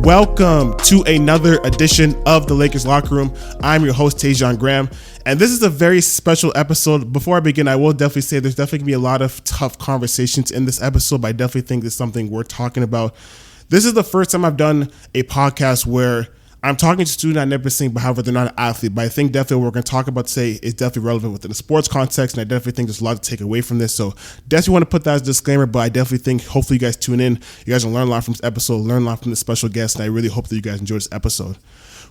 Welcome to another edition of the Lakers Locker Room. I'm your host, Tajon Graham, and this is a very special episode. Before I begin, I will definitely say there's definitely going to be a lot of tough conversations in this episode, but I definitely think it's something worth talking about. This is the first time I've done a podcast where I'm talking to students at Nipissing, but however, they're not an athlete. But I think definitely what we're going to talk about today is definitely relevant within the sports context, and I definitely think there's a lot to take away from this. So definitely want to put that as a disclaimer, but I definitely think hopefully you guys tune in. You guys will learn a lot from this episode, learn a lot from the special guest, and I really hope that you guys enjoy this episode.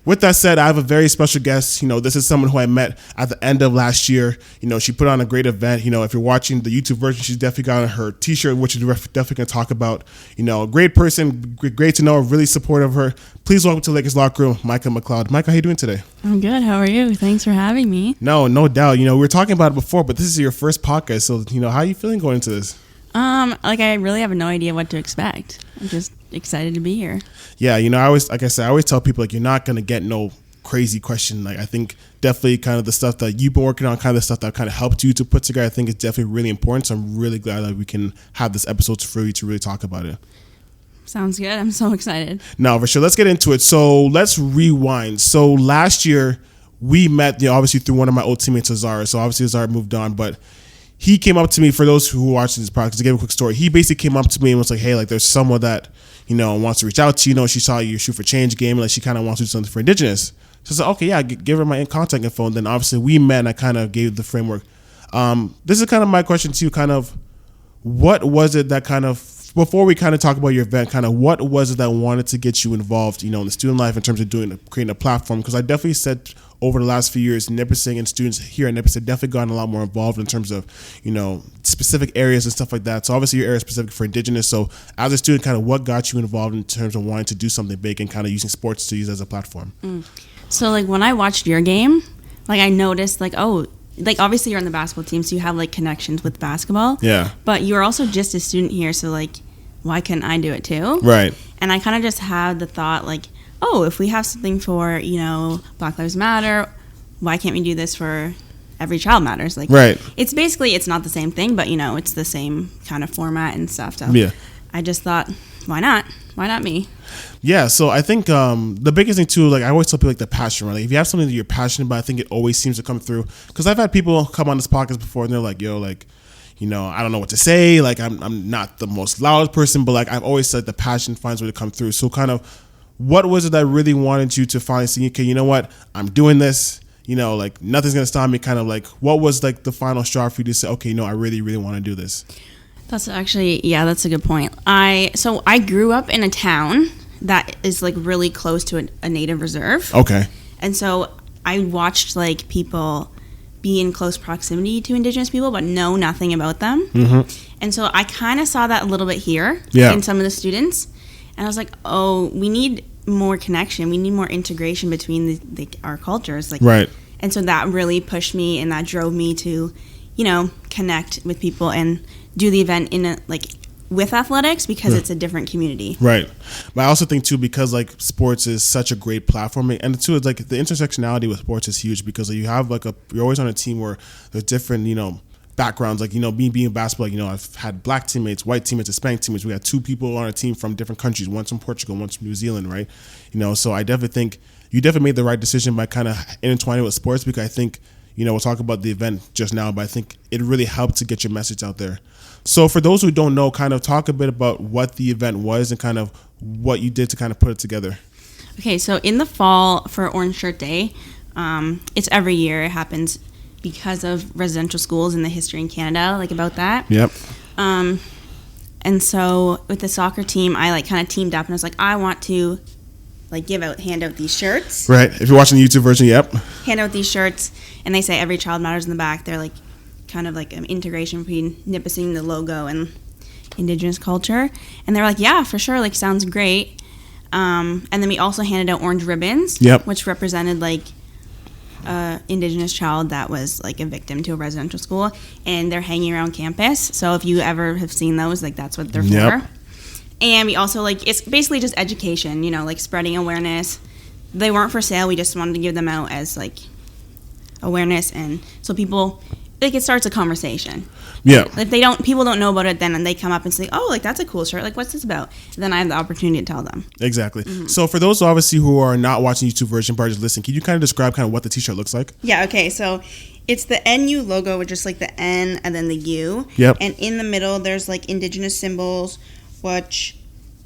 With that said, I have a very special guest. This is someone who I met at the end of last year. She put on a great event. If you're watching the YouTube version, she's definitely got on her t-shirt, which is definitely going to talk about. A great person, great to know, really supportive of her. Please welcome to Lakers Locker Room, Micah Macleod. Micah, how you doing today? I'm good. How are you? Thanks for having me. No doubt. We were talking about it before, but this is your first podcast. So, how are you feeling going into this? I really have no idea what to expect. I'm just excited to be here. Yeah, I always tell people, you're not going to get no crazy question. I think definitely kind of the stuff that you've been working on, kind of the stuff that kind of helped you to put together, I think is definitely really important. So I'm really glad that we can have this episode for you to really talk about it. Sounds good. I'm so excited. No, for sure. Let's get into it. So let's rewind. So last year we met, obviously through one of my old teammates, Azar. So obviously Azar moved on, but he came up to me, for those who watch this podcast, to give a quick story. He basically came up to me and was like, hey, there's someone that, wants to reach out to you. She saw you shoot for change game, and she kind of wants to do something for Indigenous. So I said, okay, yeah, give her my contact info. And then obviously we met and I kind of gave the framework. This is kind of my question to you, kind of, what was it that kind of, before we kind of talk about your event, kind of what was it that wanted to get you involved, in the student life in terms of creating a platform? Because I definitely said over the last few years, Nipissing and students here at Nipissing definitely gotten a lot more involved in terms of, specific areas and stuff like that. So obviously your area is specific for Indigenous. So as a student, kind of what got you involved in terms of wanting to do something big and kind of using sports to use as a platform? So when I watched your game, I noticed obviously you're on the basketball team, so you have connections with basketball. Yeah. But you're also just a student here, so why couldn't I do it too? Right. And I kind of just had the thought if we have something for, Black Lives Matter, why can't we do this for Every Child Matters? Right. It's basically, it's not the same thing, but it's the same kind of format and stuff. So yeah. I just thought, why not? Why not me? Yeah, so I think the biggest thing too, I always tell people the passion, right? If you have something that you're passionate about, I think it always seems to come through. Because I've had people come on this podcast before and they're like, yo, I don't know what to say. I'm not the most loud person, but I've always said the passion finds a way to come through. So kind of, what was it that really wanted you to finally say, okay, you know what, I'm doing this, nothing's going to stop me, kind of what was the final straw for you to say, okay, I really, really want to do this? That's actually, that's a good point. I grew up in a town that is really close to a native reserve. Okay. And so I watched people be in close proximity to Indigenous people, but know nothing about them. Mm-hmm. And so I kind of saw that a little bit here in some of the students. And I was like, oh, we need more connection. We need more integration between our cultures. Right. And so that really pushed me and that drove me to, connect with people and do the event with athletics because it's a different community. Right. But I also think too, because sports is such a great platform, and two, it's the intersectionality with sports is huge because you have you're always on a team where there's different, backgrounds, me being basketball, I've had black teammates, white teammates, Hispanic teammates. We got two people on a team from different countries, one's from Portugal, one's from New Zealand, right? So I definitely think you definitely made the right decision by kind of intertwining with sports, because I think, we'll talk about the event just now, but I think it really helped to get your message out there. So for those who don't know, kind of talk a bit about what the event was and kind of what you did to kind of put it together. Okay, so in the fall for Orange Shirt Day, it's every year. It happens because of residential schools and the history in Canada, about that. Yep. And so with the soccer team, I kind of teamed up and I was like, I want to hand out these shirts. Right. If you're watching the YouTube version, yep. Hand out these shirts, and they say Every Child Matters in the back. They're kind of an integration between Nipissing, the logo, and Indigenous culture. And they were like, yeah, for sure, sounds great. And then we also handed out orange ribbons, which represented Indigenous child that was a victim to a residential school, and they're hanging around campus. So if you ever have seen those, that's what they're for. And we also it's basically just education, spreading awareness. They weren't for sale. We just wanted to give them out as awareness, and so people like it starts a conversation. Yeah. If people don't know about it then, and they come up and say, oh, like that's a cool shirt. Like, what's this about? And then I have the opportunity to tell them. Exactly. So for those obviously who are not watching YouTube version but just listening, can you kind of describe kind of what the t-shirt looks like? Yeah. Okay. So it's the NU logo with just like the N and then the U. Yep. And in the middle, there's like Indigenous symbols, which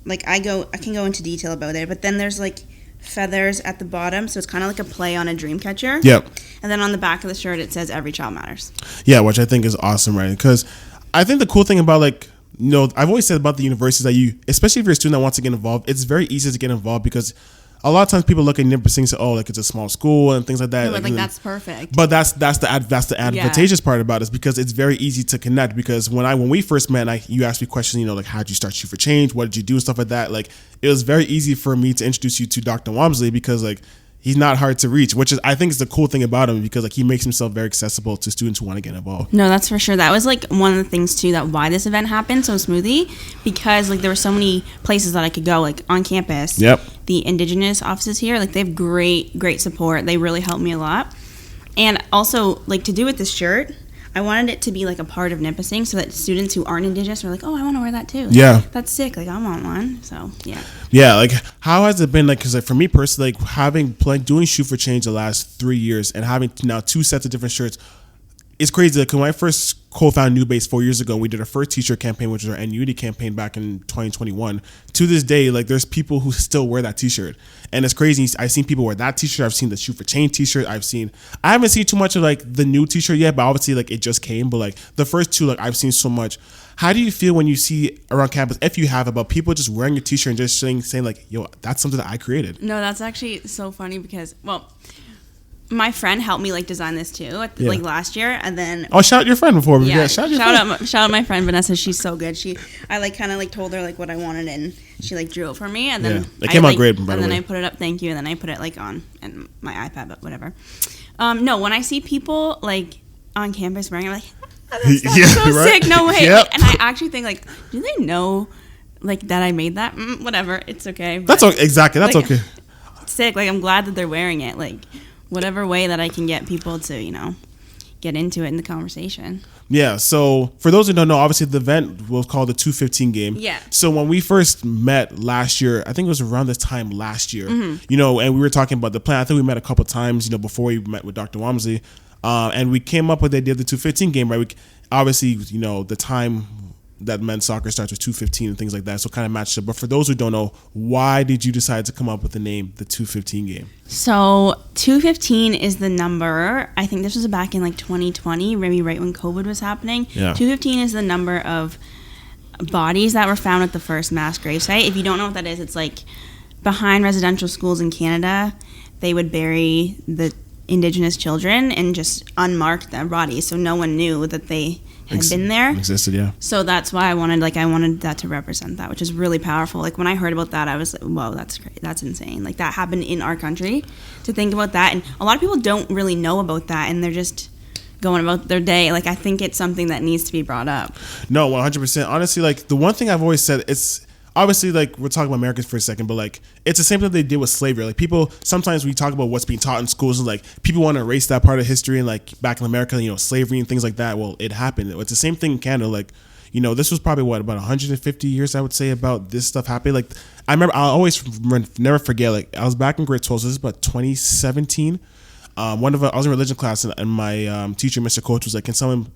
like I can go into detail about it, but then there's like feathers at the bottom, so it's kind of like a play on a dream catcher. Yep. And then on the back of the shirt, it says "Every child matters." Yeah, which I think is awesome, right? Because I think the cool thing about like, you know, I've always said about the universities that you, especially if you're a student that wants to get involved, it's very easy to get involved because a lot of times people look at Nipissing and say, oh, like it's a small school and things like that. Like that's perfect. But that's the advantageous part about it is because it's very easy to connect. Because when we first met, you asked me questions, you know, like how did you start Shoot for Change? What did you do? Stuff like that. Like it was very easy for me to introduce you to Dr. Walmsley because like he's not hard to reach, which is I think is the cool thing about him because like he makes himself very accessible to students who want to get involved. No, that's for sure. That was like one of the things too that why this event happened so smoothly because like there were so many places that I could go like on campus. Yep. The Indigenous offices here, like they have great support. They really helped me a lot. And also like to do with this shirt, I wanted it to be like a part of Nipissing so that students who aren't Indigenous were like, oh, I want to wear that too. Like, yeah. That's sick. Like I want one. So yeah. Yeah, like how has it been like? Because like for me personally, like doing Shoot for Change the last 3 years and having now 2 sets of different shirts, it's crazy. Like when I first co-founded New Base 4 years ago, we did our first t-shirt campaign, which was our NUD campaign back in 2021. To this day, like there's people who still wear that t-shirt, and it's crazy. I've seen people wear that t-shirt. I've seen the Shoot for Change t-shirt. I haven't seen too much of like the new t-shirt yet, but obviously like it just came. But like the first 2, like I've seen so much. How do you feel when you see around campus, if you have, about people just wearing your t-shirt and just saying like, yo, that's something that I created? No, that's actually so funny because, well, my friend helped me like design this too, like last year, and then shout out your friend before we forget. Shout out my friend Vanessa. She's so good. I like kind of like told her like what I wanted, and she like drew it for me, and then it came out great. By the way, and then I put it up. Thank you, and then I put it like on and my iPad, but whatever. No, when I see people like on campus wearing it, I'm like, oh, that's so right? Sick. No way. Yep. Like, and I actually think like, do they know like that I made that? Whatever, it's okay. That's okay. Exactly. That's like, okay. Sick. Like I'm glad that they're wearing it. Like. Whatever way that I can get people to, you know, get into it in the conversation. Yeah, so for those who don't know, obviously the event was called the 215 game. Yeah. So when we first met last year, I think it was around this time last year, you know, and we were talking about the plan. I think we met a couple times, you know, before we met with Dr. Walmsley. And we came up with the idea of the 215 game, right? Obviously, you know, the time that men's soccer starts with 215 and things like that, so kind of matched up. But for those who don't know, why did you decide to come up with the name the 215 game? So 215 is the number. I think this was back in like 2020, maybe right when COVID was happening. Yeah. 215 is the number of bodies that were found at the first mass grave site. If you don't know what that is, it's like behind residential schools in Canada, they would bury the Indigenous children and just unmark their bodies, so no one knew that they had been there. Existed, yeah. So that's why I wanted that to represent that, which is really powerful. Like when I heard about that, I was like, whoa, that's great. That's insane. Like that happened in our country. To think about that, and a lot of people don't really know about that, and they're just going about their day. Like I think it's something that needs to be brought up. No, 100%. Honestly, like the one thing I've always said, it's obviously like we're talking about Americans for a second, but like it's the same thing they did with slavery. Like people, sometimes we talk about what's being taught in schools and like people want to erase that part of history, and like back in America, you know, slavery and things like that. Well, it happened. It's the same thing in Canada. Like, you know, this was probably about 150 years, I would say, about this stuff happening. Like I remember, I'll always never forget, like I was back in grade 12, so this is about 2017. I was in religion class, and my teacher, Mr. Coach, was like,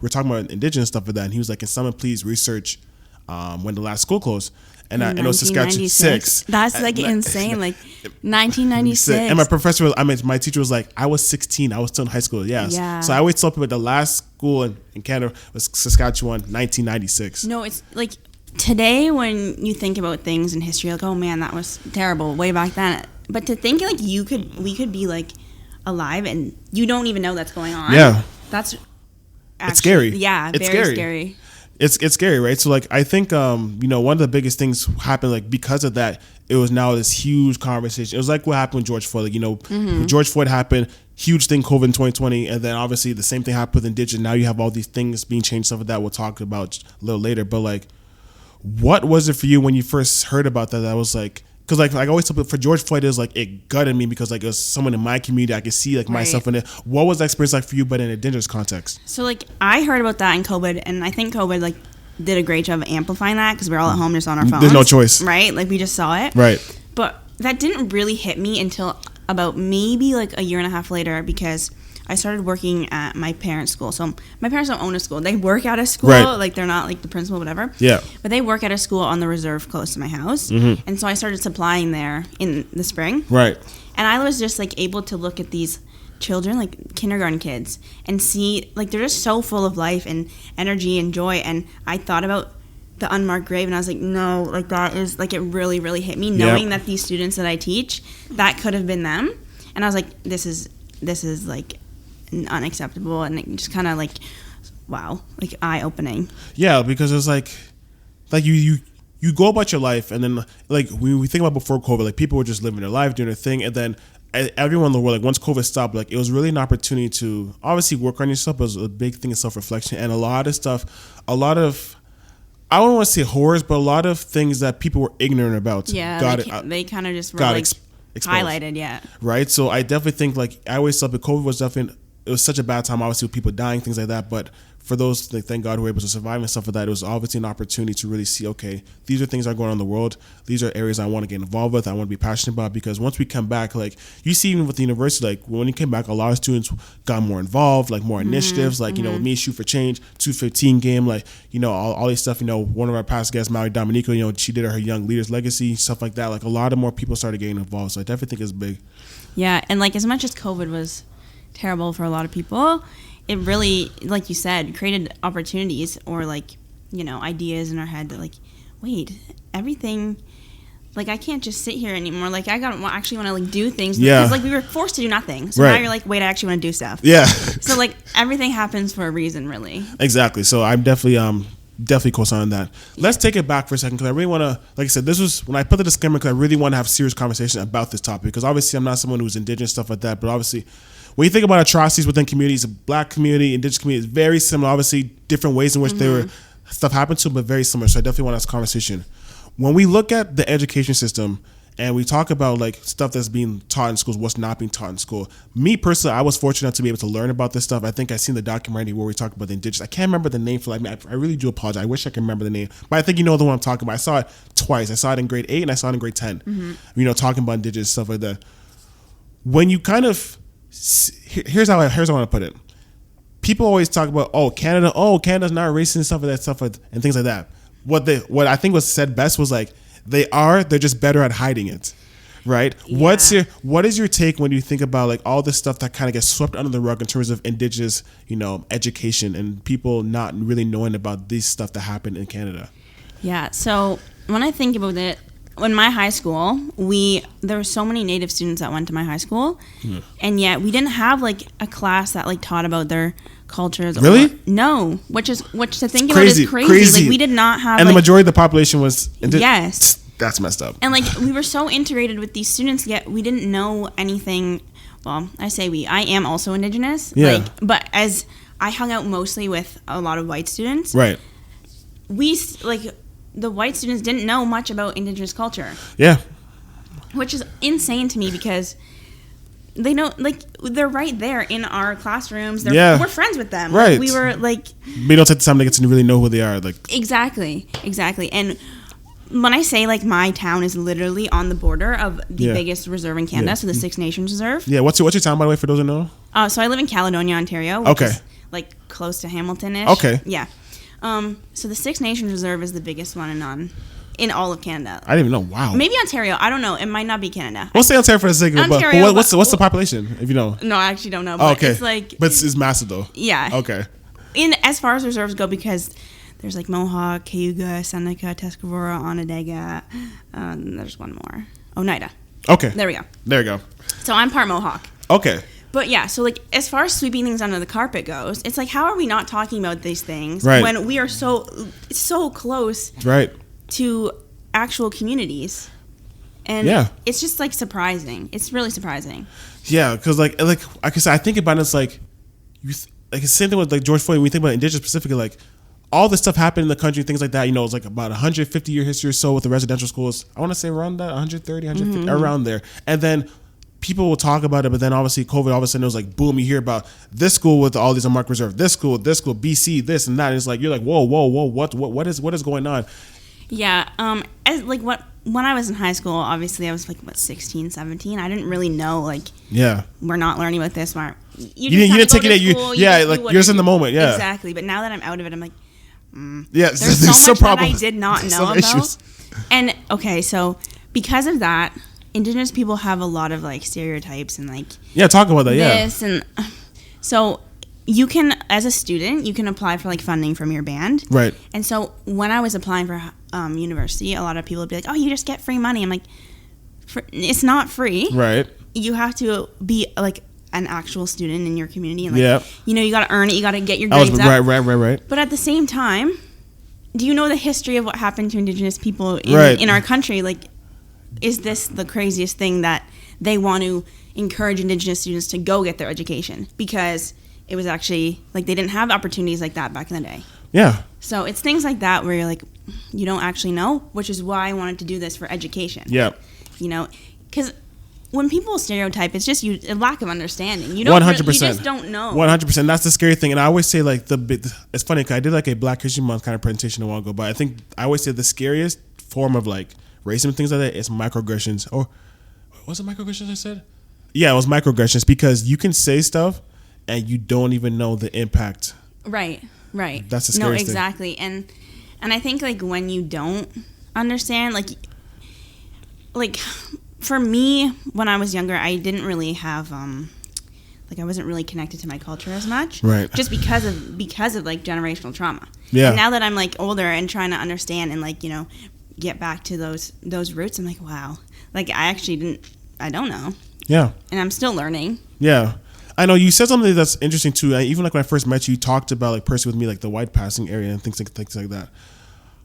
we're talking about Indigenous stuff like that, and he was like, can someone please research when the last school closed? And it was Saskatchewan 6. That's like insane, like 1996. And my teacher was like, I was 16. I was still in high school. Yeah. So I always tell people the last school in Canada was Saskatchewan, 1996. No, it's like today when you think about things in history, like, oh man, that was terrible way back then. But to think like we could be like alive and you don't even know that's going on. Yeah. That's actually, it's scary. Yeah, it's very scary. It's scary, right? So like I think you know, one of the biggest things happened like because of that, it was now this huge conversation. It was like what happened with George Floyd. Like, you know, when George Floyd happened, huge thing, COVID in 2020, and then obviously the same thing happened with Indigenous. Now you have all these things being changed, stuff like that we'll talk about a little later. But like, what was it for you when you first heard about that? That was like, because like I always tell people, for George Floyd, it was like it gutted me because like it was someone in my community I could see like myself in it. What was that experience like for you, but in a Indigenous context? So like I heard about that in COVID, and I think COVID like did a great job of amplifying that because we're all at home just on our phones. There's no choice, right? Like we just saw it, right? But that didn't really hit me until about maybe like a year and a half later, because I started working at my parents' school. So my parents don't own a school. They work at a school. Right. Like they're not like the principal, whatever. Yeah. But they work at a school on the reserve close to my house. Mm-hmm. And so I started supplying there in the spring. Right. And I was just like able to look at these children, like kindergarten kids, and see like they're just so full of life and energy and joy. And I thought about the unmarked grave, and I was like, no, like that is like, it really, really hit me knowing that these students that I teach, that could have been them. And I was like, this is like unacceptable, and it just kind of like, wow, like eye-opening. Yeah, because it's like you go about your life, and then like we think about before COVID, like people were just living their life, doing their thing, and then everyone in the world, like once COVID stopped, like it was really an opportunity to obviously work on yourself. It was a big thing of self-reflection, and a lot of I don't want to say horrors, but a lot of things that people were ignorant about. They kind of just were like highlighted, right. So I definitely think, like I always thought, that COVID was definitely, it was such a bad time, obviously, with people dying, things like that. But for those, like, thank God, who were able to survive and stuff like that, it was obviously an opportunity to really see, okay, these are things that are going on in the world. These are areas I want to get involved with. I want to be passionate about, because once we come back, like you see, even with the university, like when you came back, a lot of students got more involved, like more initiatives, like, you know, me, Shoot for Change, 215 game, like, you know, all these stuff. You know, one of our past guests, Maui Dominico, you know, she did her Young Leaders Legacy, stuff like that. Like a lot of more people started getting involved. So I definitely think it's big. Yeah, and like as much as COVID was terrible for a lot of people, it really, like you said, created opportunities, or like, you know, ideas in our head that like, wait, everything, like I can't just sit here anymore. Like I actually want to like do things, because like we were forced to do nothing. So now you're like, wait, I actually want to do stuff. Yeah. So like everything happens for a reason, really. Exactly. So I'm definitely co-signing that. Let's take it back for a second, because I really want to, like I said, this was when I put the disclaimer, because I really want to have serious conversation about this topic, because obviously I'm not someone who's Indigenous, stuff like that, but obviously when you think about atrocities within communities, the Black community, Indigenous community, is very similar. Obviously, different ways in which stuff happened to, but very similar. So I definitely want to have this conversation. When we look at the education system and we talk about like stuff that's being taught in schools, what's not being taught in school, me personally, I was fortunate to be able to learn about this stuff. I think I've seen the documentary where we talked about the Indigenous. I can't remember the name for like, I really do apologize. I wish I could remember the name, but I think you know the one I'm talking about. I saw it twice. I saw it in grade 8 and I saw it in grade 10. You know, talking about Indigenous stuff like that. When you kind of, here's how I want to put it. People always talk about, Canada's not racist and stuff like that, and things like that. What I think was said best was like, they're just better at hiding it, right? Yeah. What is your take when you think about like all this stuff that kind of gets swept under the rug in terms of Indigenous, you know, education, and people not really knowing about this stuff that happened in Canada? Yeah. So when I think about it, in my high school, there were so many Native students that went to my high school, and yet we didn't have like a class that like taught about their cultures. Really? No, which to think about is crazy. Like we did not have, and the majority of the population was yes. That's messed up. And like we were so integrated with these students, yet we didn't know anything. Well, I say I am also Indigenous. Yeah. Like, but as I hung out mostly with a lot of white students, right? The white students didn't know much about Indigenous culture. Yeah. Which is insane to me, because they know, like, they're right there in our classrooms. We're friends with them. Right. Like, we were, like... We don't take the time to get to really know who they are. Like. Exactly. And when I say, like, my town is literally on the border of the biggest reserve in Canada, so the Six Nations Reserve. Yeah, what's your town, by the way, for those who know? So I live in Caledonia, Ontario, which is, like, close to Hamilton-ish. Okay. Yeah. So the Six Nations Reserve is the biggest one in all of Canada. I didn't even know. Wow. Maybe Ontario. I don't know. It might not be Canada. We'll say Ontario for a second. But what's the population, if you know? No, I actually don't know. But it's like... But it's massive, though. Yeah. Okay. As far as reserves go, because there's like Mohawk, Cayuga, Seneca, Tuscarora, Onondaga. There's one more. Oneida. Okay. There we go. There you go. So I'm part Mohawk. Okay. But yeah, so like as far as sweeping things under the carpet goes, it's like, how are we not talking about these things when we are so close to actual communities? And it's just like surprising. It's really surprising. Yeah, because like I said, I think about it, it's like it's the same thing with like George Floyd. When we think about Indigenous specifically, like all this stuff happened in the country, things like that. You know, it's like about 150-year history or so with the residential schools. I want to say around that 130, 150, around there. And then people will talk about it, but then obviously COVID, all of a sudden it was like, boom, you hear about this school with all these unmarked reserve, this school, BC, this and that. And it's like, you're like, whoa, what is going on? Yeah. When I was in high school, obviously I was like, 16, 17. I didn't really know, like, we're not learning about this. You didn't take it at you're just in the moment. Yeah, exactly. But now that I'm out of it, I'm like, there's so much problems. that I did not know about. Issues. And okay, so because of that, Indigenous people have a lot of like stereotypes and like talk about that. This and so you can, as a student, you can apply for like funding from your band, right? And so when I was applying for university, a lot of people would be like, "Oh, you just get free money." I'm like, it's not free, right? You have to be like an actual student in your community, and like, you got to earn it. You got to get your grades up. Right. But at the same time, do you know the history of what happened to Indigenous people in our country? Like, is this the craziest thing that they want to encourage Indigenous students to go get their education? Because it was actually, like, they didn't have opportunities like that back in the day. Yeah. So it's things like that where you're like, you don't actually know, which is why I wanted to do this for education. Yeah. You know, because when people stereotype, it's just a lack of understanding. You don't 100%. You just don't know. 100%. That's the scary thing. And I always say, like, it's funny because I did like a Black History Month kind of presentation a while ago, but I think I always say the scariest form of like racism and things like that is microaggressions. Or was it microaggressions I said? Yeah, it was microaggressions, because you can say stuff and you don't even know the impact. Right. That's the scariest thing. No, exactly. And I think like when you don't understand, like for me, when I was younger, I didn't really have I wasn't really connected to my culture as much, right? Just because of like generational trauma. Yeah. And now that I'm like older and trying to understand and like get back to those roots, I'm like, wow, like I don't know. Yeah. And I'm still learning. Yeah. I know you said something that's interesting too. Even like when I first met you, you talked about like personally with me, like the white passing area and things like that.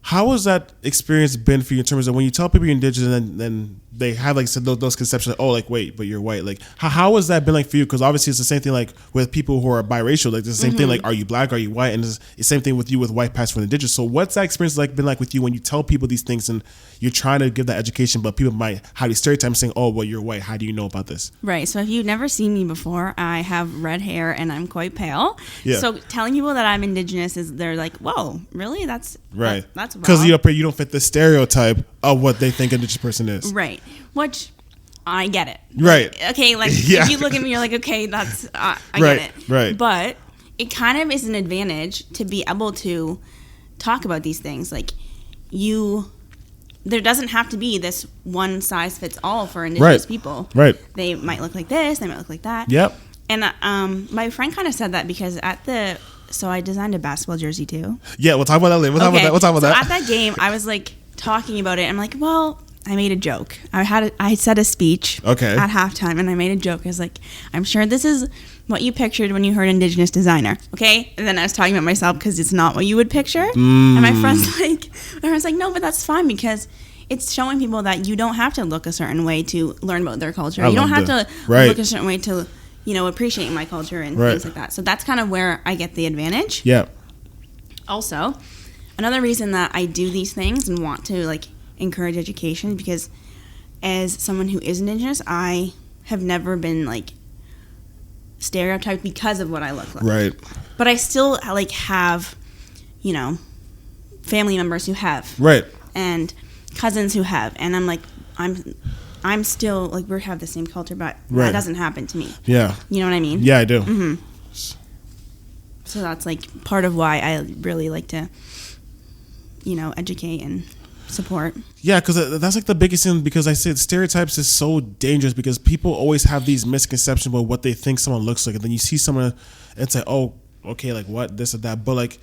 How has that experience been for you in terms of when you tell people you're Indigenous and then they have like those conceptions like, oh, like, wait, but you're white. Like, how has that been like for you? Because obviously it's the same thing like with people who are biracial. Like, it's the same thing like, are you Black, are you white? And it's the same thing with you with white passing from Indigenous. So what's that experience like been like with you when you tell people these things and you're trying to give that education, but people might have these stereotypes saying, oh, well, you're white. How do you know about this? Right. So if you've never seen me before, I have red hair and I'm quite pale. Yeah. So telling people that I'm Indigenous they're like, whoa, really? That's right. That's because you don't fit the stereotype of what they think an Indigenous person is. Right. Which I get it. Right. Okay. Like if you look at me, you're like, okay, that's I get it. Right. But it kind of is an advantage to be able to talk about these things. Like there doesn't have to be this one size fits all for Indigenous people. Right. They might look like this. They might look like that. Yep. And my friend kind of said that because so I designed a basketball jersey too. Yeah, we'll talk about that later. We'll talk about that. At that game, I was like talking about it. I'm like, well, I made a joke. I said a speech at halftime, and I made a joke. I was like, I'm sure this is what you pictured when you heard Indigenous designer, okay? And then I was talking about myself because it's not what you would picture. And my friend's like, no, but that's fine because it's showing people that you don't have to look a certain way to learn about their culture. You don't have to look a certain way to, appreciate my culture and things like that. So that's kind of where I get the advantage. Yeah. Also, another reason that I do these things and want to encourage education because as someone who is Indigenous, I have never been stereotyped because of what I look like. Right. But I still have, family members who have. Right. And cousins who have, and I'm still we have the same culture, but that doesn't happen to me. Yeah. You know what I mean? Yeah, I do. Mm-hmm. So that's part of why I really like to, educate and support. Yeah, because that's the biggest thing. Because I said stereotypes is so dangerous because people always have these misconceptions about what they think someone looks like, and then you see someone and say, "Oh, okay, what this or that," but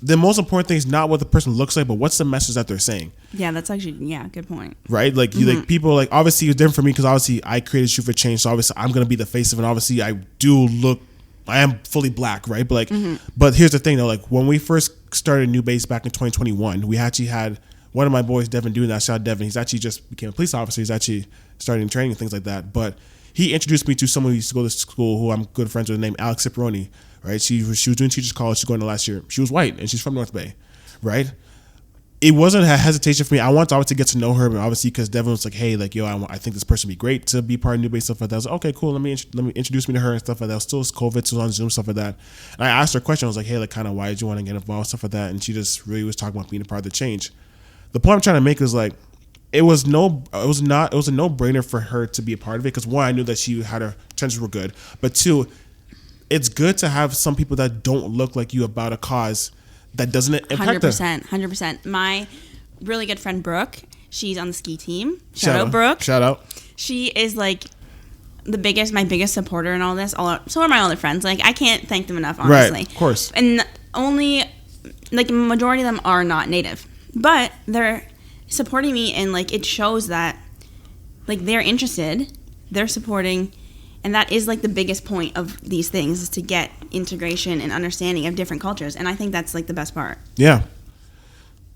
the most important thing is not what the person looks like, but what's the message that they're saying. Yeah, that's actually, good point. Right? People, obviously it's different for me because obviously I created Shoot for Change, so obviously I'm going to be the face of it. And obviously I am fully Black, right? But but here's the thing though, when we first started New Base back in 2021, we actually had one of my boys, Devin, doing that. Shout out Devin. He's actually just became a police officer. He's actually starting training and things like that. But he introduced me to someone who used to go to school who I'm good friends with named Alex Ciparoni, right? She was doing teachers college. She's going to last year. She was white and she's from North Bay, right? It wasn't a hesitation for me. I wanted to obviously get to know her, but obviously because Devin was like, hey, like, yo, I think this person would be great to be part of New Bay, stuff like that. I was like, okay, cool. Let me introduce me to her and stuff like that. It was still COVID, so it was on Zoom, stuff like that. And I asked her a question. I was like, hey, like, kind of why did you want to get involved, stuff like that. And she just really was talking about being a part of the change. The point I'm trying to make is like, it was a no-brainer for her to be a part of it because one, I knew that she had her intentions were good, but two, it's good to have some people that don't look like you about a cause that doesn't impact 100%. My really good friend Brooke, she's on the ski team. Shout out Brooke. Shout out. She is like my biggest supporter in all this. So are my other friends. Like I can't thank them enough, honestly. Right, of course. And only like a majority of them are not native, but they're supporting me, and like it shows that like they're interested, they're supporting. And that is like the biggest point of these things is to get integration and understanding of different cultures. And I think that's like the best part. Yeah.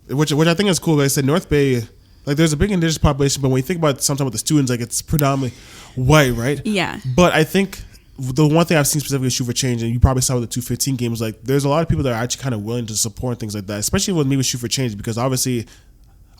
Which I think is cool. Like I said, North Bay, like there's a big Indigenous population, but when you think about sometimes with the students, like it's predominantly white, right? Yeah. But I think the one thing I've seen specifically with Shoot for Change, and you probably saw with the 215 game, was like there's a lot of people that are actually kind of willing to support things like that, especially with me with Shoot for Change, because obviously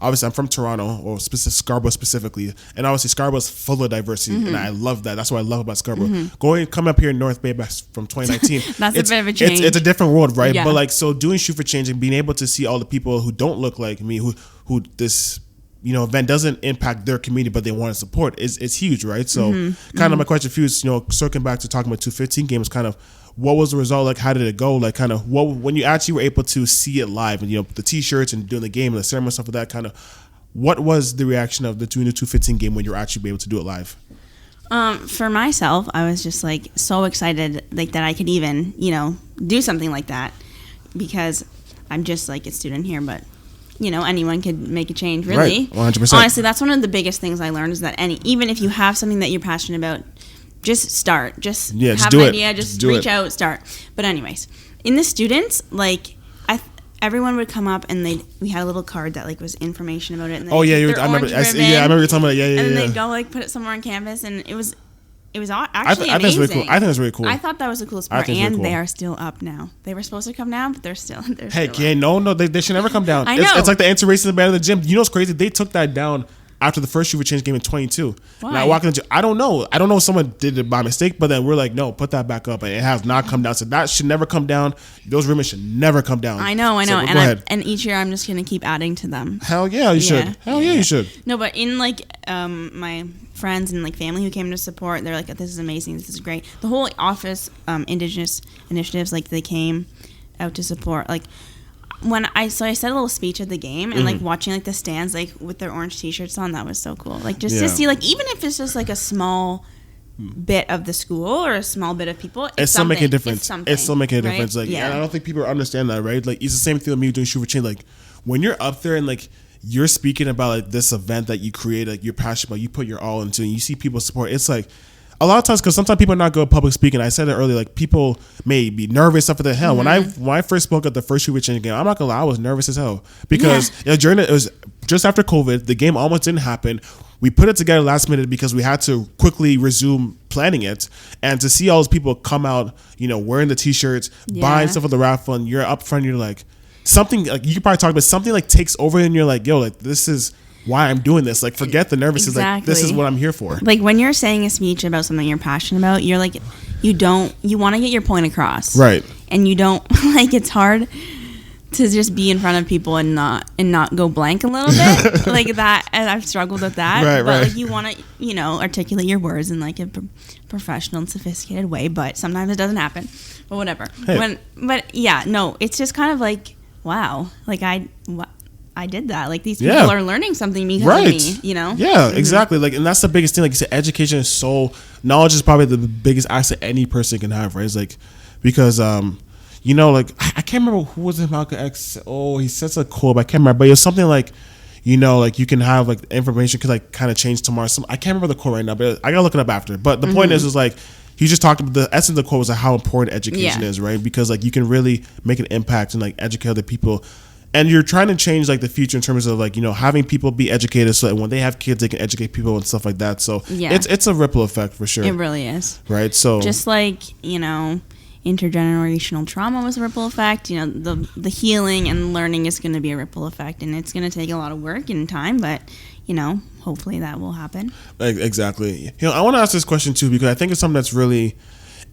I'm from Toronto, or Scarborough specifically, and obviously Scarborough's full of diversity, and I love that. That's what I love about Scarborough. Coming up here in North Bay back from 2019, that's a bit of a change. It's a different world, right? Yeah. But like, so doing Shoot for Change and being able to see all the people who don't look like me, who this event doesn't impact their community, but they want to support, it's huge, right? So kind of my question for you is, circling back to talking about 215 games, kind of what was the result? Like, how did it go? Like, kind of when you actually were able to see it live, and the T-shirts and doing the game and the ceremony stuff like that, kind of what was the reaction of the 215 game when you were actually able to do it live? For myself, I was just like so excited, like that I could even do something like that, because I'm just like a student here, but anyone could make a change, really. Right, 100%. Honestly, that's one of the biggest things I learned is that even if you have something that you're passionate about, just start. Just have an idea. Just reach out. Start. But anyways, in the students, like everyone would come up and we had a little card that like was information about it. And I remember you talking about it. Yeah. And then they'd go like put it somewhere on campus, and it was actually amazing. I think it's really cool. I thought that was the coolest part, and they are still up now. They were supposed to come down, but they're still. No, they should never come down. I know. It's like the anti-racism ban in the gym. You know what's crazy? They took that down after the first Shoot for Change game in 22. Why? And I walk in the gym. I don't know if someone did it by mistake, but then we're like, no, put that back up, and it has not come down. So that should never come down. Those ribbons should never come down. I know. So, go ahead. And each year I'm just gonna keep adding to them. Hell yeah, you should. Hell yeah, you should. No, but in like my friends and like family who came to support, they're like, this is amazing, this is great. The whole office, Indigenous initiatives, like they came out to support. Like I said a little speech at the game, and like watching like the stands like with their orange T-shirts on, that was so cool. Like just to see, like even if it's just like a small bit of the school or a small bit of people, it's still making a difference. It's still making a difference. Right? Like, and I don't think people understand that, right? Like, it's the same thing with me doing Shoot for Change. Like, when you're up there and like you're speaking about like this event that you create, like you're passionate about, you put your all into, and you see people support. It's like a lot of times, because sometimes people are not good at public speaking. I said it earlier, like people may be nervous, stuff like that. Hell, when I first spoke at the first Shoot for Change game, I'm not gonna lie, I was nervous as hell because it was just after COVID. The game almost didn't happen. We put it together last minute because we had to quickly resume planning it, and to see all those people come out, wearing the T-shirts, buying stuff at the raffle, and you're up front, and you're like something like you could probably talk about something like takes over, and you're like, yo, like this is why I'm doing this. Like, forget the nervousness. Exactly. Like, this is what I'm here for. Like, when you're saying a speech about something you're passionate about, you're like, you want to get your point across. Right. And you don't, like, it's hard to just be in front of people and not go blank a little bit. Like that, and I've struggled with that. Right, but like, you want to, articulate your words in like a professional and sophisticated way, but sometimes it doesn't happen. But whatever. Hey. It's just kind of like, wow. Like, I did that. Like, these people are learning something because of me, Yeah, exactly. Like, and that's the biggest thing. Like you said, education is knowledge is probably the biggest asset any person can have, right? It's like, because, like, I can't remember who was it, Malcolm X. Oh, he said a quote, but I can't remember. But it was something like, like you can have like information could like kind of change tomorrow. I can't remember the quote right now, but I gotta look it up after. But the point is like, he just talked about the essence of the quote was like how important education is, right? Because like you can really make an impact and like educate other people. And you're trying to change like the future in terms of like, having people be educated so that when they have kids, they can educate people and stuff like that. So it's a ripple effect for sure. It really is. Right. So just like, intergenerational trauma was a ripple effect. You know, the healing and learning is going to be a ripple effect, and it's going to take a lot of work and time, but, you know, hopefully that will happen. Exactly. You know, I want to ask this question too, because I think it's something that's really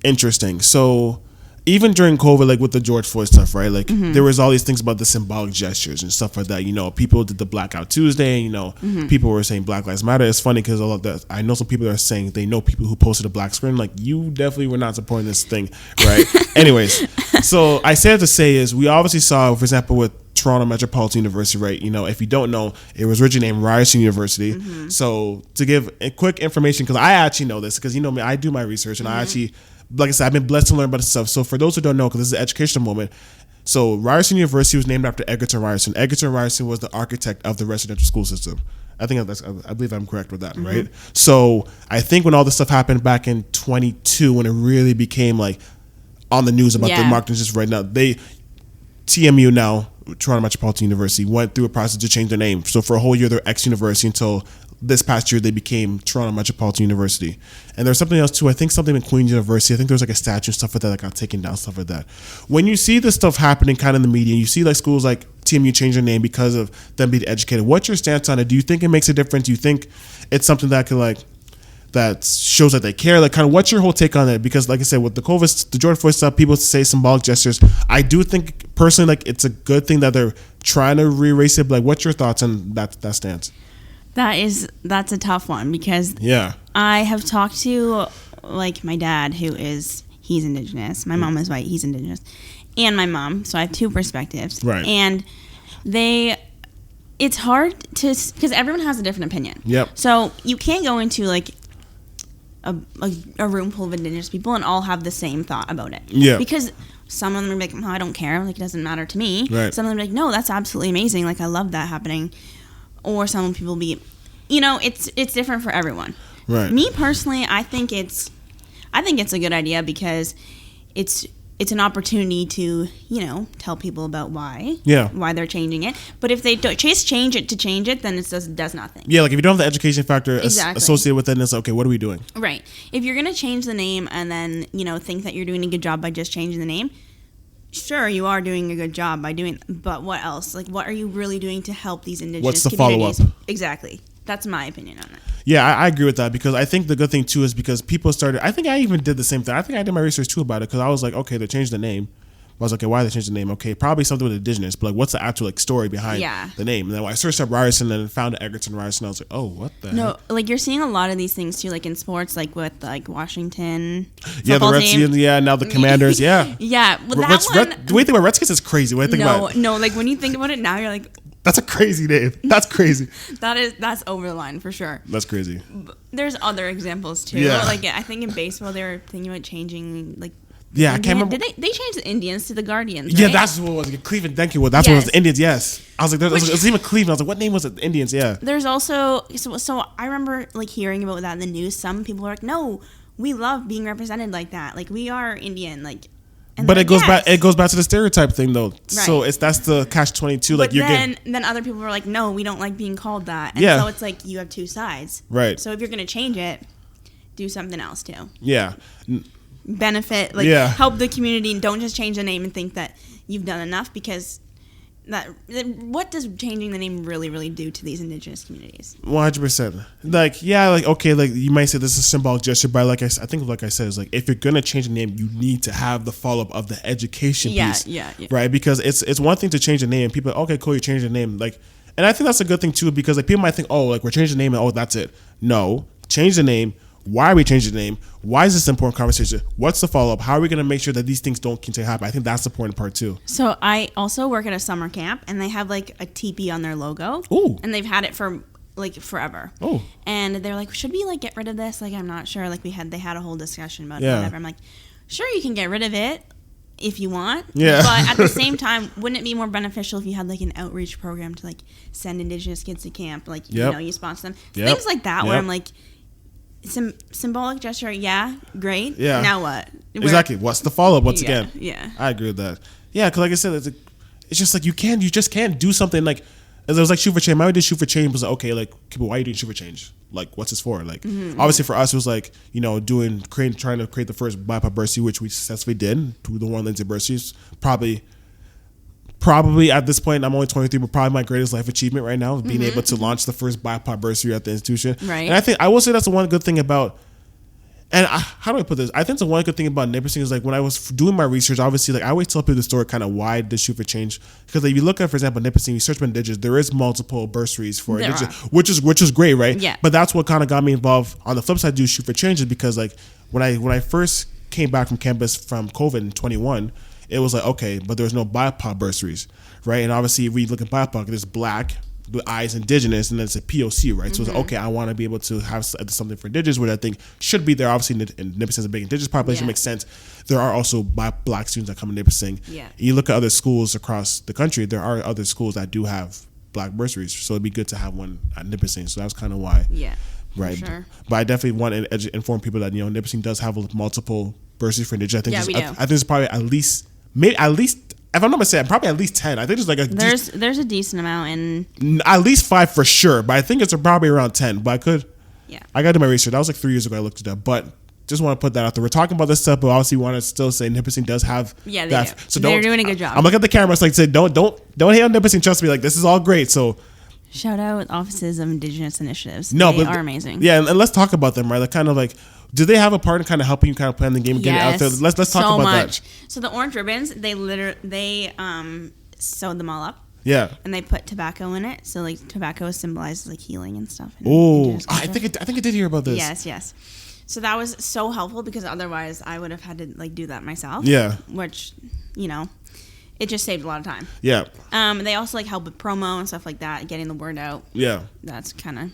interesting. So even during COVID, like with the George Floyd stuff, right? Like there was all these things about the symbolic gestures and stuff like that. You know, people did the Blackout Tuesday. You know, people were saying Black Lives Matter. It's funny because I know some people are saying they know people who posted a black screen. Like, you definitely were not supporting this thing, right? Anyways, so I said to say is we obviously saw, for example, with Toronto Metropolitan University, right? You know, if you don't know, it was originally named Ryerson University. So to give a quick information, because I actually know this, because you know me, I do my research, and I actually, like I said, I've been blessed to learn about this stuff. So for those who don't know, because this is an educational moment, so Ryerson University was named after Egerton Ryerson. Egerton Ryerson was the architect of the residential school system. I believe I'm correct with that, right? So I think when all this stuff happened back in 22, when it really became like on the news about the marketing just right now, TMU now, Toronto Metropolitan University, went through a process to change their name. So for a whole year, they're ex-university until this past year they became Toronto Metropolitan University. And there's something else too. I think something in Queen's University. I think there was like a statue and stuff like that that got taken down, stuff like that. When you see this stuff happening kind of in the media, you see like schools like TMU change their name because of them being educated. What's your stance on it? Do you think it makes a difference? Do you think it's something that could like that shows that they care? Like, kind of what's your whole take on it? Because like I said, with the COVID, the George Floyd stuff, people say symbolic gestures. I do think personally, like, it's a good thing that they're trying to re-erase it. But, like, what's your thoughts on that stance? That's a tough one, because I have talked to like my dad, he's Indigenous. My mom is white, he's Indigenous, and my mom. So I have two perspectives, right? And it's hard to, because everyone has a different opinion. Yep. So you can't go into like a room full of Indigenous people and all have the same thought about it. Yeah. Because some of them are like, I don't care, like, it doesn't matter to me. Right. Some of them are like, no, that's absolutely amazing, like, I love that happening. Or some people be, you know, it's different for everyone. Right. Me personally, I think it's a good idea, because it's an opportunity to, you know, tell people about why they're changing it. But if they don't just change it to change it, then it does nothing. Yeah, like if you don't have the education factor associated with it, then it's okay, what are we doing? Right. If you're going to change the name and then, you know, think that you're doing a good job by just changing the name, sure, you are doing a good job by doing, but what else? Like, what are you really doing to help these Indigenous communities? What's the follow-up? Exactly. That's my opinion on it. Yeah, I agree with that, because I think the good thing too is because people started, I think I even did the same thing. I think I did my research too about it, because I was like, okay, they changed the name. I was like, okay, why they changed the name? Okay, probably something with Indigenous, but like, what's the actual like story behind the name? And then when I searched up Ryerson and found Egerton Ryerson, I was like, oh, what the heck? Like, you're seeing a lot of these things too, like in sports, like with like Washington. Yeah, the Redskins. Yeah, now the Commanders. Yeah. Yeah. Well, the way you think about Redskins is crazy. When I think about it. No, like when you think about it now, you're like, that's a crazy name. That's crazy. That's over the line for sure. That's crazy. There's other examples too. Yeah. Like, I think in baseball they were thinking about changing, like. Yeah, I can't remember. Did they change the Indians to the Guardians? Yeah, right? that's what it was. Cleveland, thank you. That's what it was. The Indians, yes. I was like, it was even Cleveland. I was like, what name was it? The Indians, yeah. There's also, so I remember like hearing about that in the news. Some people are like, no, we love being represented like that. Like, we are Indian. Like, and but it goes back. It goes back to the stereotype thing, though. Right. So that's the catch-22. Like, then other people were like, no, we don't like being called that. And so it's like you have two sides. Right. So if you're gonna change it, do something else too. Yeah. Benefit, like, help the community, and don't just change the name and think that you've done enough, because what does changing the name really do to these Indigenous communities? 100%. Like, yeah, like, okay, like you might say this is a symbolic gesture, but like I think like I said, is like, if you're gonna change the name, you need to have the follow-up of the education piece. Yeah. Right? Because it's one thing to change the name, and people are, okay, cool, you change the name, like, and I think that's a good thing too, because like people might think, oh, like, we're changing the name and that's it. No, change the name. Why are we changing the name? Why is this an important conversation? What's the follow-up? How are we going to make sure that these things don't continue to happen? I think that's the important part too. So I also work at a summer camp, and they have like a teepee on their logo. Ooh. And they've had it for like forever. Oh. And they're like, should we like get rid of this? Like, I'm not sure. Like, they had a whole discussion about it, whatever. I'm like, sure, you can get rid of it if you want. Yeah. But at the same time, wouldn't it be more beneficial if you had like an outreach program to like send Indigenous kids to camp? Like, you know, you sponsor them. Things like that where I'm like, symbolic gesture, great. Yeah. Now what? Exactly. What's the follow-up? Once again. Yeah. I agree with that. Yeah, because like I said, it's just like you just can't do something like And it was like shoot for change. My idea shoot for change was like, okay, like people, why are you doing shoot for change? Like, what's this for? Like, obviously for us, it was like, you know, trying to create the first BIPOC bursary, which we successfully did through the Warren Lindsay bursaries. Probably at this point, I'm only 23, but probably my greatest life achievement right now is being able to launch the first BIPOC bursary at the institution. Right. And I will say that's the one good thing about. And how do I put this? I think the one good thing about Nipissing is like when I was doing my research, obviously, like I always tell people the story kind of why the shoot for change. Because like, if you look at, for example, Nipissing, you search for Indigenous, there is multiple bursaries for Indigenous, which is great, right? Yeah. But that's what kind of got me involved. On the flip side, do shoot for change is because like when I first came back from campus from COVID in 21, it was like okay, but there's no BIPOC bursaries, right? And obviously, if we look at BIPOC, there's Black. The eyes Indigenous, and then it's a POC, right? So it's like, okay, I want to be able to have something for Indigenous, which I think should be there. Obviously, Nipissing has a big Indigenous population, makes sense. There are also Black students that come to Nipissing. Yeah. You look at other schools across the country, there are other schools that do have Black bursaries, so it'd be good to have one at Nipissing. So that's kind of why. Yeah. Right. Sure. But I definitely want to inform people that, you know, Nipissing does have multiple bursaries for Indigenous. I think I think there's probably at least if I'm not mistaken, probably at least 10. I think there's a decent amount in at least 5 for sure, but I think it's probably around 10. But I got to do my research. That was like 3 years ago I looked it up, but just want to put that out there. We're talking about this stuff, but obviously we want to still say Nipissing does have they that. do. So they're doing a good job. I'm looking at the camera. It's like say don't hate on Nipissing. Trust me, like this is all great. So shout out offices of Indigenous initiatives. No, they but are amazing. Yeah, and let's talk about them, right? Like kind of like. Do they have a part in kind of helping you kind of plan the game and get it out there? Let's talk about that. So the orange ribbons, they sewed them all up. Yeah. And they put tobacco in it. So like tobacco symbolizes like healing and stuff. Oh, I think I did hear about this. Yes. So that was so helpful because otherwise I would have had to like do that myself. Yeah. Which, you know, it just saved a lot of time. Yeah. They also like help with promo and stuff like that, getting the word out. Yeah. That's kind of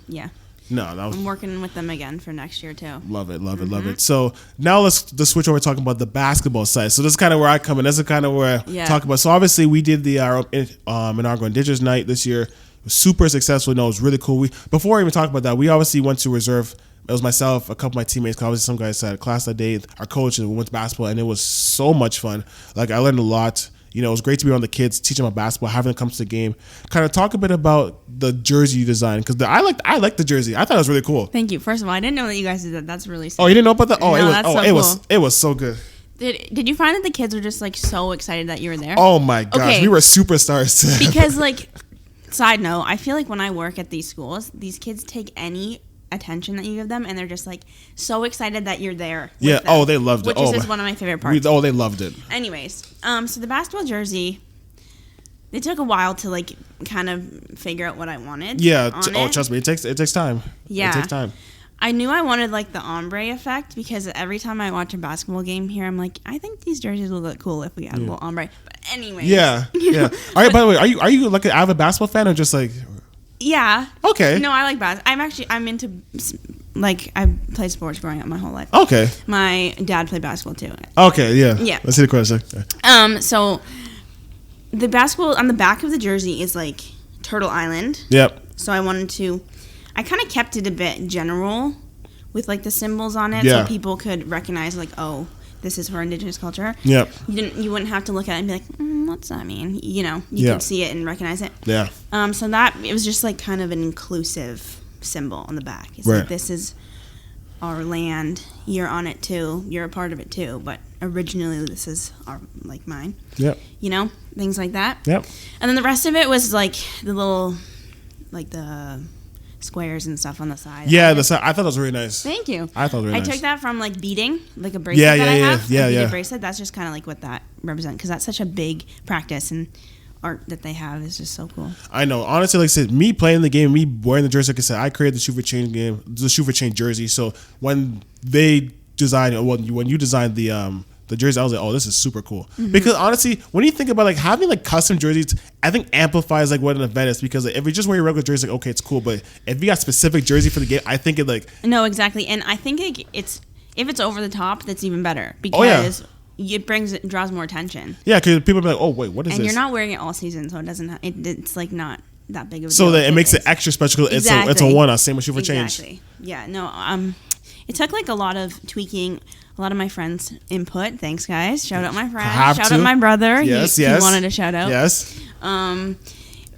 No, I'm working with them again for next year too. Love it. So now let's just switch over talking about the basketball side. So this is kind of where I come in. This is kind of where I talk about. So obviously we did the inaugural Indigenous night this year. It was super successful. No, it was really cool. Before I even talk about that, we obviously went to reserve. It was myself, a couple of my teammates, obviously some guys had a class that day, our coach, and we went to basketball, and it was so much fun. Like I learned a lot. You know, it was great to be around the kids, teach them about basketball, having them come to the game. Kind of talk a bit about the jersey you designed because I like the jersey. I thought it was really cool. Thank you. First of all, I didn't know that you guys did that. That's really sick. Oh, you didn't know about that? Oh, no, it was so good. Did you find that the kids were just like so excited that you were there? Oh my gosh, we were superstars. Because like, side note, I feel like when I work at these schools, these kids take any attention that you give them and they're just like so excited that you're there with them, they loved it, which is one of my favorite parts. They loved it. Anyways, so the basketball jersey, it took a while to like kind of figure out what I wanted. Trust me, it takes time. It takes time. I knew I wanted like the ombre effect because every time I watch a basketball game here, I'm like, I think these jerseys will look cool if we had a little ombre. But anyways, yeah. All right. By the way, are you like an avid basketball fan or just like? Yeah. Okay. No, I like basketball. I'm into, like, I played sports growing up my whole life. Okay. My dad played basketball too. Okay, yeah. Yeah. Let's see the question. So the basketball on the back of the jersey is like Turtle Island. Yep. So I kind of kept it a bit general with like the symbols on it so people could recognize like, oh, this is for Indigenous culture. Yep. You wouldn't have to look at it and be like, what's that mean? You know, you could see it and recognize it. Yeah. So that, it was just like kind of an inclusive symbol on the back. It's like, this is our land. You're on it too. You're a part of it too. But originally this is like mine. Yep. You know, things like that. Yep. And then the rest of it was like the little, like the squares and stuff on the side. Yeah, I thought that was really nice. Thank you. I thought it was really nice. I took that from like beading, like a bracelet that I have. Yeah. A bracelet. That's just kind of like what that represents because that's such a big practice and art that they have is just so cool. I know. Honestly, like I said, me playing the game, me wearing the jersey, like I said, I created the Shoot for Change game, the Shoot for Change jersey. So when they designed, when you designed the jersey, I was like, oh, this is super cool. Mm-hmm. Because honestly, when you think about like having like custom jerseys, I think amplifies like what an event is. Because like, if you just wear your regular jersey, like, okay, it's cool. But if you got specific jersey for the game, I think it like no, exactly. And I think it's if it's over the top, that's even better because it draws more attention. Yeah, because people be like, oh wait, what is this? And you're not wearing it all season, so it doesn't. It's like not that big of a deal. So that it makes it extra special. Exactly. It's a one-off. Same with Shoot for Change. Exactly. Yeah. No. It took like a lot of tweaking. A lot of my friends' input. Thanks, guys. Shout out my friend. Shout out my brother. Yes, he wanted a shout out. Yes.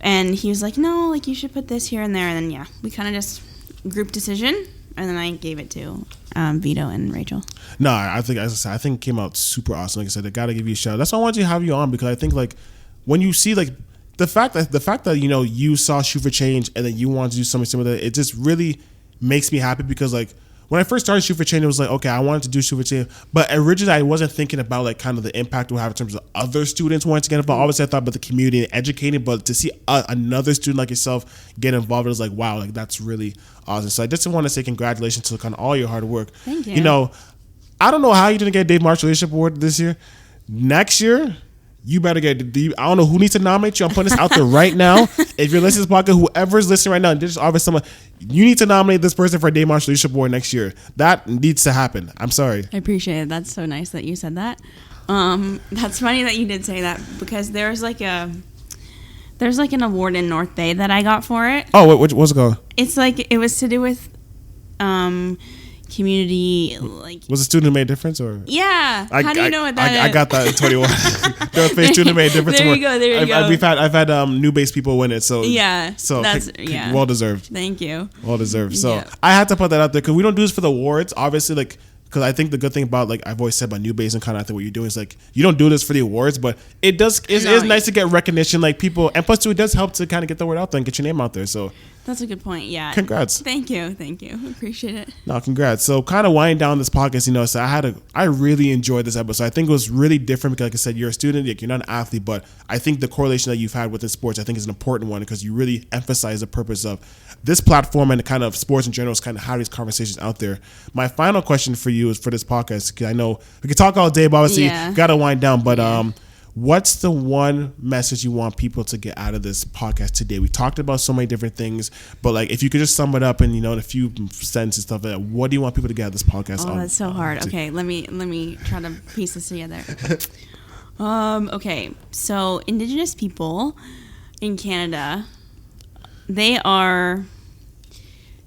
And he was like, no, like you should put this here and there. And then, we kind of just group decision. And then I gave it to Vito and Rachel. No, I think, as I said, I think it came out super awesome. Like I said, I got to give you a shout out. That's why I wanted to have you on, because I think like when you see like the fact that, you know, you saw Shoot for Change and then you wanted to do something similar, it just really makes me happy, because like when I first started Shoot for Change, it was like, okay, I wanted to do Shoot for Change, but originally I wasn't thinking about like kind of the impact it would have in terms of other students wanting to get involved. Obviously I thought about the community and educating, but to see another student like yourself get involved, it was like, wow, like that's really awesome. So I just want to say congratulations to kind of all your hard work. Thank you. You know, I don't know how you didn't get a Dave Marsh Leadership Award this year. Next year, you better get I don't know who needs to nominate you. I'm putting this out there right now. If you're listening to this podcast, whoever's listening right now, and just obviously someone, you need to nominate this person for a Dave Marsh Leadership Award next year. That needs to happen. I'm sorry. I appreciate it. That's so nice that you said that. That's funny that you did say that, because there's like an award in North Bay that I got for it. Oh, what's it called? It's like, it was to do with community, like, was a student who made a difference, or how do you know what that is? I got that in 21. North Bay student who made a difference. There you go. I've had new base people win it, so that's well deserved. Thank you. Well deserved. So I had to put that out there, because we don't do this for the awards, obviously, like, because I think the good thing about, like I've always said about New Base and kind of I think what you're doing is like, you don't do this for the awards, but it is nice to get recognition, like people, and plus too, it does help to kind of get the word out there and get your name out there. So that's a good point. Yeah. Congrats. Thank you. Appreciate it. No, congrats. So kind of winding down this podcast, you know, so I really enjoyed this episode. I think it was really different because, like I said, you're a student, like you're not an athlete, but I think the correlation that you've had within sports, I think is an important one, because you really emphasize the purpose of this platform and the kind of sports in general is kind of have these conversations out there. My final question for you is for this podcast, because I know we could talk all day, but obviously got to wind down, but what's the one message you want people to get out of this podcast today? We talked about so many different things, but like if you could just sum it up and, you know, in a few sentences and stuff like that, what do you want people to get out of this podcast? Oh, that's so hard. Okay, let me try to piece this together. Okay, so Indigenous people in Canada, we are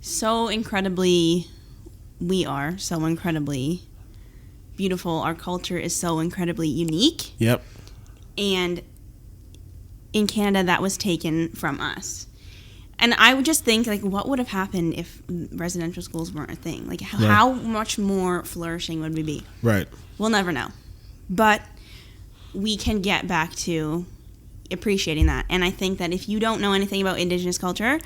so incredibly beautiful. Our culture is so incredibly unique. Yep. And in Canada, that was taken from us. And I would just think, like, what would have happened if residential schools weren't a thing? Like, how much more flourishing would we be? Right. We'll never know. But we can get back to appreciating that. And I think that if you don't know anything about Indigenous culture,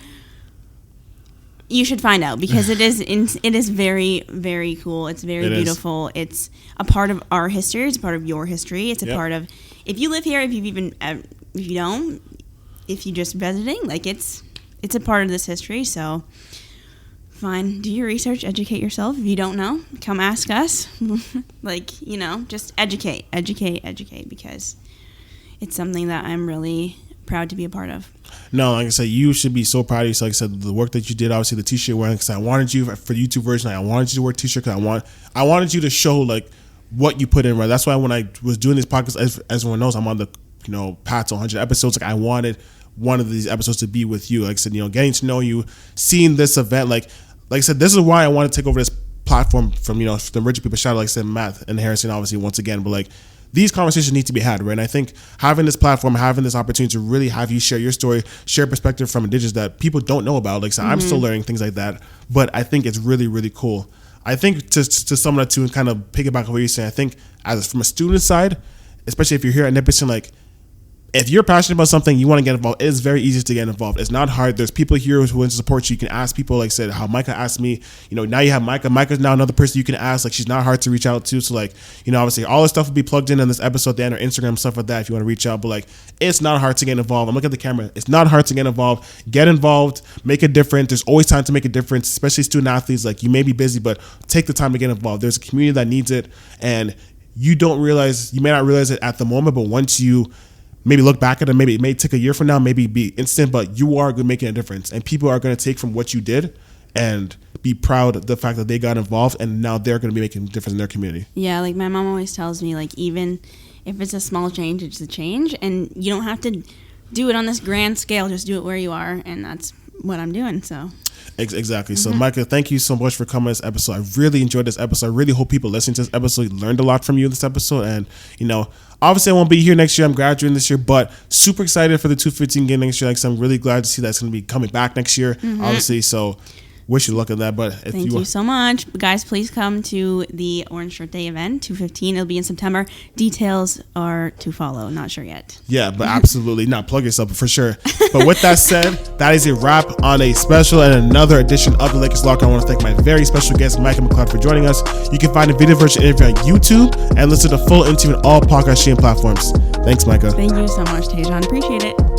you should find out, because it is very, very cool. It's very beautiful. It's a part of our history. It's a part of your history. It's a part of, if you live here, if you don't, if you're just visiting, like it's a part of this history. So fine, do your research, educate yourself. If you don't know, come ask us. Like, you know, just educate, because it's something that I'm really proud to be a part of. No, like I said, you should be so proud of yourself. Like I said, the work that you did, obviously the t-shirt wearing, because I wanted you for the YouTube version, I wanted you to wear a t-shirt, because I wanted you to show like what you put in, right? That's why when I was doing this podcast, as everyone knows, I'm on the, you know, path to 100 episodes. Like I wanted one of these episodes to be with you. Like I said, you know, getting to know you, seeing this event, like I said, this is why I want to take over this platform from, you know, the Richard people. Shout out, like I said, Matt and Harrison, obviously, once again, but like these conversations need to be had, right? And I think having this platform, having this opportunity to really have you share your story, share perspective from Indigenous that people don't know about. Like I said, I'm still learning things like that, but I think it's really, really cool. I think to sum it up too and kind of piggyback on what you're saying, I think from a student side, especially if you're here at Nipissing, like if you're passionate about something, you want to get involved, it's very easy to get involved. It's not hard. There's people here who want to support you. You can ask people, like I said, how Micah asked me, you know, now you have Micah. Micah's now another person you can ask. Like she's not hard to reach out to. So like, you know, obviously all this stuff will be plugged in this episode, then or Instagram, stuff like that if you want to reach out. But like, it's not hard to get involved. I'm looking at the camera. It's not hard to get involved. Get involved, make a difference. There's always time to make a difference, especially student athletes. Like you may be busy, but take the time to get involved. There's a community that needs it. And you may not realize it at the moment, but once you maybe look back at it, maybe it may take a year from now, maybe be instant, but you are making a difference. And people are going to take from what you did and be proud of the fact that they got involved and now they're going to be making a difference in their community. Yeah, like my mom always tells me, like even if it's a small change, it's a change. And you don't have to do it on this grand scale. Just do it where you are. And that's what I'm doing, so. Exactly. So, Micah, thank you so much for coming on this episode. I really enjoyed this episode. I really hope people listening to this episode learned a lot from you in this episode. And, you know, obviously I won't be here next year. I'm graduating this year, but super excited for the 215 game next year. Like, so I'm really glad to see that's going to be coming back next year, obviously. So, wish you luck on that. But if Thank you so much. Guys, please come to the Orange Shirt Day event, 215. It'll be in September. Details are to follow. Not sure yet. Yeah, but absolutely. Not plug yourself for sure. But with that said, that is a wrap on a special and another edition of the Lakers Locker. I want to thank my very special guest, Micah Macleod, for joining us. You can find a video version interview on YouTube and listen to the full interview on all podcast streaming platforms. Thanks, Micah. Thank you so much, Tejan. Appreciate it.